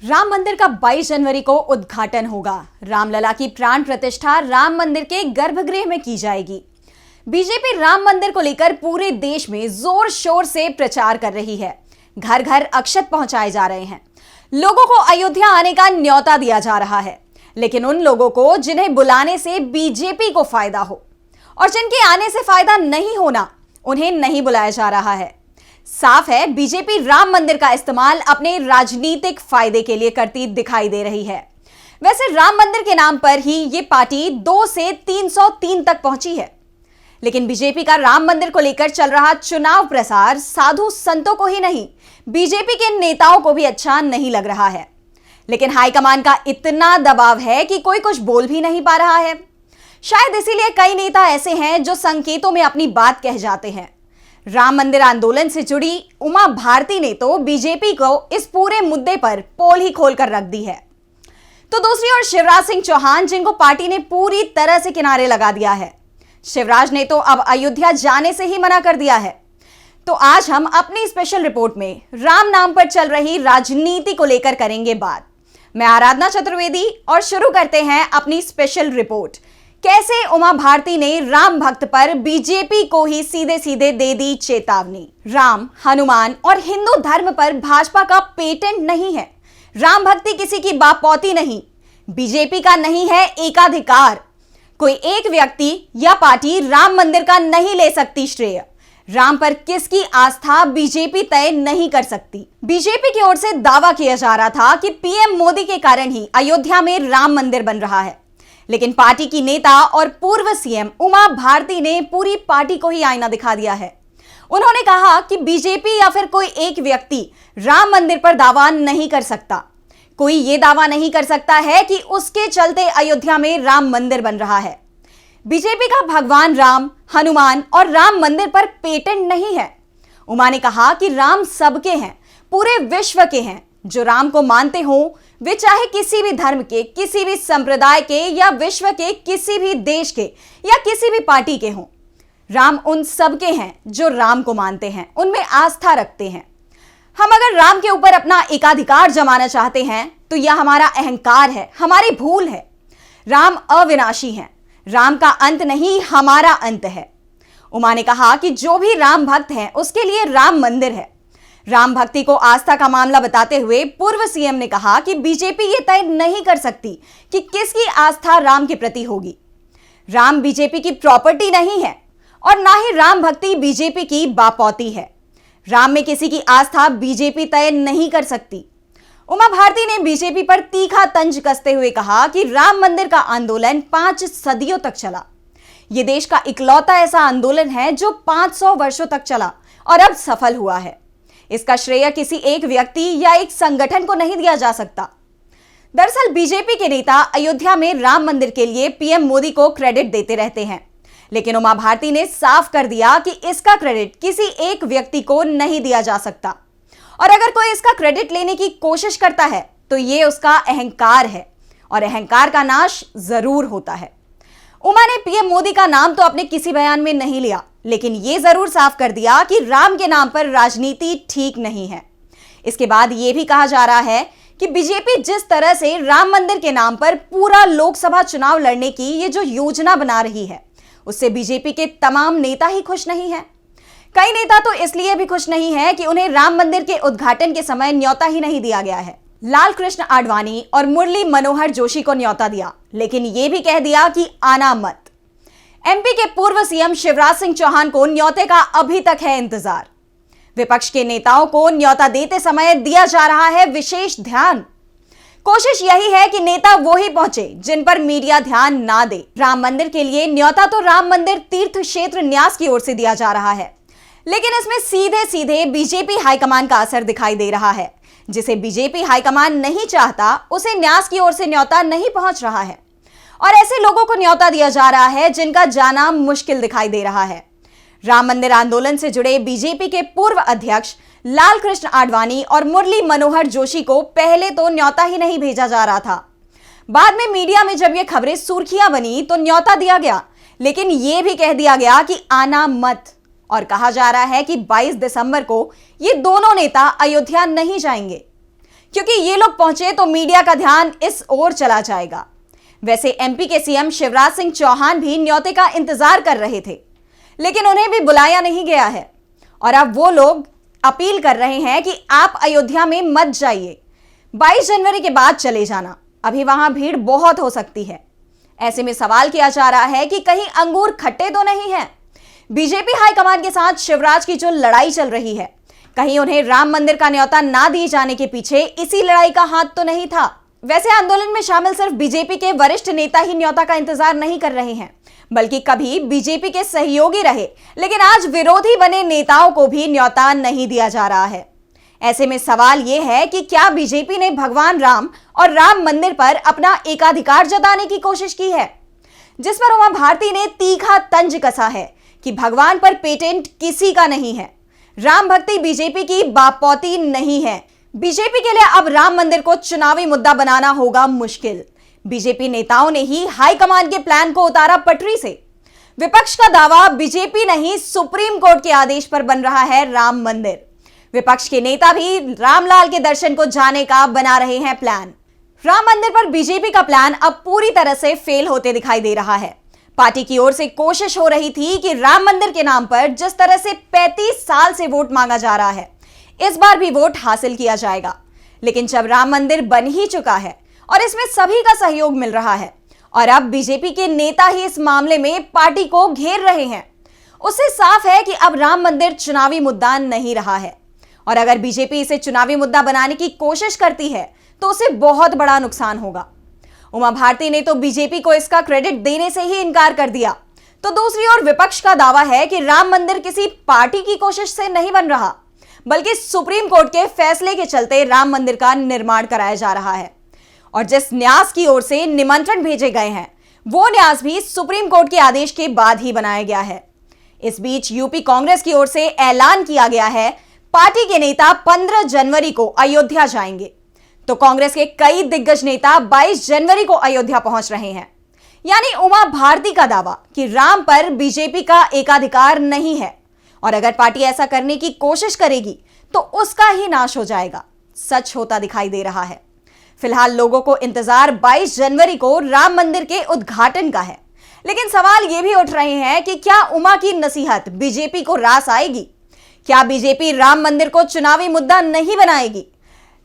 राम मंदिर का 22 जनवरी को उद्घाटन होगा। रामलला की प्राण प्रतिष्ठा राम मंदिर के गर्भगृह में की जाएगी। बीजेपी राम मंदिर को लेकर पूरे देश में जोर शोर से प्रचार कर रही है। घर घर अक्षत पहुंचाए जा रहे हैं। लोगों को अयोध्या आने का न्योता दिया जा रहा है, लेकिन उन लोगों को जिन्हें बुलाने से बीजेपी को फायदा हो और जिनके आने से फायदा नहीं होना, उन्हें नहीं बुलाया जा रहा है। साफ है, बीजेपी राम मंदिर का इस्तेमाल अपने राजनीतिक फायदे के लिए करती दिखाई दे रही है। वैसे राम मंदिर के नाम पर ही ये पार्टी 2 से 303 तक पहुंची है, लेकिन बीजेपी का राम मंदिर को लेकर चल रहा चुनाव प्रसार साधु संतों को ही नहीं, बीजेपी के नेताओं को भी अच्छा नहीं लग रहा है। लेकिन हाईकमान का इतना दबाव है कि कोई कुछ बोल भी नहीं पा रहा है। शायद इसीलिए कई नेता ऐसे हैं जो संकेतों में अपनी बात कह जाते हैं। राम मंदिर आंदोलन से जुड़ी उमा भारती ने तो बीजेपी को इस पूरे मुद्दे पर पोल ही खोलकर रख दी है। तो दूसरी ओर शिवराज सिंह चौहान, जिनको पार्टी ने पूरी तरह से किनारे लगा दिया है। शिवराज ने तो अब अयोध्या जाने से ही मना कर दिया है। तो आज हम अपनी स्पेशल रिपोर्ट में राम नाम पर चल रही राजनीति को लेकर करेंगे बात। मैं आराधना चतुर्वेदी और शुरू करते हैं अपनी स्पेशल रिपोर्ट। कैसे उमा भारती ने राम भक्त पर बीजेपी को ही सीधे सीधे दे दी चेतावनी। राम, हनुमान और हिंदू धर्म पर भाजपा का पेटेंट नहीं है। राम भक्ति किसी की बापौती नहीं, बीजेपी का नहीं है एकाधिकार। कोई एक व्यक्ति या पार्टी राम मंदिर का नहीं ले सकती श्रेय। राम पर किसकी आस्था बीजेपी तय नहीं कर सकती। बीजेपी की ओर से दावा किया जा रहा था कि पीएम मोदी के कारण ही अयोध्या में राम मंदिर बन रहा है, लेकिन पार्टी की नेता और पूर्व सीएम उमा भारती ने पूरी पार्टी को ही आईना दिखा दिया है। उन्होंने कहा कि बीजेपी या फिर कोई एक व्यक्ति राम मंदिर पर दावा नहीं कर सकता। कोई ये दावा नहीं कर सकता है कि उसके चलते अयोध्या में राम मंदिर बन रहा है। बीजेपी का भगवान राम, हनुमान और राम मंदिर पर पेटेंट नहीं है। उमा ने कहा कि राम सबके हैं, पूरे विश्व के हैं। जो राम को मानते हो वे चाहे किसी भी धर्म के, किसी भी संप्रदाय के या विश्व के किसी भी देश के या किसी भी पार्टी के हों, राम उन सबके हैं जो राम को मानते हैं, उनमें आस्था रखते हैं। हम अगर राम के ऊपर अपना एकाधिकार जमाना चाहते हैं तो यह हमारा अहंकार है, हमारी भूल है। राम अविनाशी हैं, राम का अंत नहीं हमारा अंत है। उमा ने कहा कि जो भी राम भक्त हैं उसके लिए राम मंदिर है। राम भक्ति को आस्था का मामला बताते हुए पूर्व सीएम ने कहा कि बीजेपी ये तय नहीं कर सकती कि किसकी आस्था राम के प्रति होगी। राम बीजेपी की प्रॉपर्टी नहीं है और ना ही राम भक्ति बीजेपी की बापौती है। राम में किसी की आस्था बीजेपी तय नहीं कर सकती। उमा भारती ने बीजेपी पर तीखा तंज कसते हुए कहा कि राम मंदिर का आंदोलन 5 सदियों तक चला। यह देश का इकलौता ऐसा आंदोलन है जो 500 वर्षों तक चला और अब सफल हुआ है। इसका श्रेय किसी एक व्यक्ति या एक संगठन को नहीं दिया जा सकता। दरअसल बीजेपी के नेता अयोध्या में राम मंदिर के लिए पीएम मोदी को क्रेडिट देते रहते हैं, लेकिन उमा भारती ने साफ कर दिया कि इसका क्रेडिट किसी एक व्यक्ति को नहीं दिया जा सकता और अगर कोई इसका क्रेडिट लेने की कोशिश करता है तो ये उसका अहंकार है और अहंकार का नाश जरूर होता है। उमा ने पीएम मोदी का नाम तो अपने किसी बयान में नहीं लिया, लेकिन यह जरूर साफ कर दिया कि राम के नाम पर राजनीति ठीक नहीं है। इसके बाद यह भी कहा जा रहा है कि बीजेपी जिस तरह से राम मंदिर के नाम पर पूरा लोकसभा चुनाव लड़ने की ये जो योजना बना रही है, उससे बीजेपी के तमाम नेता ही खुश नहीं है। कई नेता तो इसलिए भी खुश नहीं है कि उन्हें राम मंदिर के उद्घाटन के समय न्योता ही नहीं दिया गया है। लाल कृष्ण आडवाणी और मुरली मनोहर जोशी को न्योता दिया, लेकिन यह भी कह दिया कि आना मत। एमपी के पूर्व सीएम शिवराज सिंह चौहान को न्योते का अभी तक है इंतजार। विपक्ष के नेताओं को न्योता देते समय दिया जा रहा है विशेष ध्यान। कोशिश यही है कि नेता वो ही पहुंचे जिन पर मीडिया ध्यान ना दे। राम मंदिर के लिए न्योता तो राम मंदिर तीर्थ क्षेत्र न्यास की ओर से दिया जा रहा है, लेकिन इसमें सीधे सीधे बीजेपी हाईकमान का असर दिखाई दे रहा है। जिसे बीजेपी हाईकमान नहीं चाहता उसे न्यास की ओर से न्योता नहीं पहुंच रहा है और ऐसे लोगों को न्योता दिया जा रहा है जिनका जाना मुश्किल दिखाई दे रहा है। राम मंदिर आंदोलन से जुड़े बीजेपी के पूर्व अध्यक्ष लाल कृष्ण आडवाणी और मुरली मनोहर जोशी को पहले तो न्योता ही नहीं भेजा जा रहा था। बाद में मीडिया में जब ये खबरें सुर्खियां बनी तो न्योता दिया गया, लेकिन यह भी कह दिया गया कि आना मत और कहा जा रहा है कि 22 दिसंबर को ये दोनों नेता अयोध्या नहीं जाएंगे। क्योंकि ये लोग पहुंचे तो मीडिया का ध्यान इस ओर चला जाएगा। वैसे एमपी के सीएम शिवराज सिंह चौहान भी न्योते का इंतजार कर रहे थे, लेकिन उन्हें भी बुलाया नहीं गया है और अब वो लोग अपील कर रहे हैं कि आप अयोध्या में मत जाइए, 22 जनवरी के बाद चले जाना, अभी वहां भीड़ बहुत हो सकती है। ऐसे में सवाल किया जा रहा है कि कहीं अंगूर खट्टे तो नहीं है। बीजेपी हाईकमान के साथ शिवराज की जो लड़ाई चल रही है, कहीं उन्हें राम मंदिर का न्योता ना दिए जाने के पीछे इसी लड़ाई का हाथ तो नहीं था। वैसे आंदोलन में शामिल सिर्फ बीजेपी के वरिष्ठ नेता ही न्योता का इंतजार नहीं कर रहे हैं, बल्कि कभी बीजेपी के सहयोगी रहे लेकिन आज विरोधी बने नेताओं को भी न्योता नहीं दिया जा रहा है। ऐसे में सवाल यह है कि क्या बीजेपी ने भगवान राम और राम मंदिर पर अपना एकाधिकार जताने की कोशिश की है, जिस पर उमा भारती ने तीखा तंज कसा है कि भगवान पर पेटेंट किसी का नहीं है, राम भक्ति बीजेपी की बापौती नहीं है। बीजेपी के लिए अब राम मंदिर को चुनावी मुद्दा बनाना होगा मुश्किल। बीजेपी नेताओं ने ही हाईकमान के प्लान को उतारा पटरी से। विपक्ष का दावा बीजेपी नहीं सुप्रीम कोर्ट के आदेश पर बन रहा है राम मंदिर। विपक्ष के नेता भी रामलाल के दर्शन को जाने का बना रहे हैं प्लान। राम मंदिर पर बीजेपी का प्लान अब पूरी तरह से फेल होते दिखाई दे रहा है। पार्टी की ओर से कोशिश हो रही थी कि राम मंदिर के नाम पर जिस तरह से 35 साल से वोट मांगा जा रहा है, इस बार भी वोट हासिल किया जाएगा। लेकिन जब राम मंदिर बन ही चुका है और इसमें सभी का सहयोग मिल रहा है और अब बीजेपी के नेता ही इस मामले में पार्टी को घेर रहे हैं, उससे साफ है कि अब राम मंदिर चुनावी मुद्दा नहीं रहा है। और अगर बीजेपी इसे चुनावी मुद्दा बनाने की कोशिश करती है तो उसे बहुत बड़ा नुकसान होगा। उमा भारती ने तो बीजेपी को इसका क्रेडिट देने से ही इनकार कर दिया, तो दूसरी ओर विपक्ष का दावा है कि राम मंदिर किसी पार्टी की कोशिश से नहीं बन रहा, बल्कि सुप्रीम कोर्ट के फैसले के चलते राम मंदिर का निर्माण कराया जा रहा है। और जिस न्यास की ओर से निमंत्रण भेजे गए हैं, वो न्यास भी सुप्रीम कोर्ट के आदेश के बाद ही बनाया गया है। इस बीच यूपी कांग्रेस की ओर से ऐलान किया गया है, पार्टी के नेता 15 जनवरी को अयोध्या जाएंगे, तो कांग्रेस के कई दिग्गज नेता 22 जनवरी को अयोध्या पहुंच रहे हैं। यानी उमा भारती का दावा कि राम पर बीजेपी का एकाधिकार नहीं है और अगर पार्टी ऐसा करने की कोशिश करेगी तो उसका ही नाश हो जाएगा, सच होता दिखाई दे रहा है। फिलहाल लोगों को इंतजार 22 जनवरी को राम मंदिर के उद्घाटन का है, लेकिन सवाल यह भी उठ रहे हैं कि क्या उमा की नसीहत बीजेपी को रास आएगी? क्या बीजेपी राम मंदिर को चुनावी मुद्दा नहीं बनाएगी?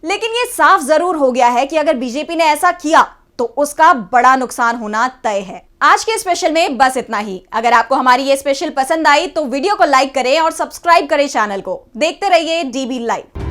लेकिन यह साफ जरूर हो गया है कि अगर बीजेपी ने ऐसा किया तो उसका बड़ा नुकसान होना तय है। आज के स्पेशल में बस इतना ही। अगर आपको हमारी ये स्पेशल पसंद आई तो वीडियो को लाइक करें और सब्सक्राइब करें चैनल को। देखते रहिए डीबी लाइव।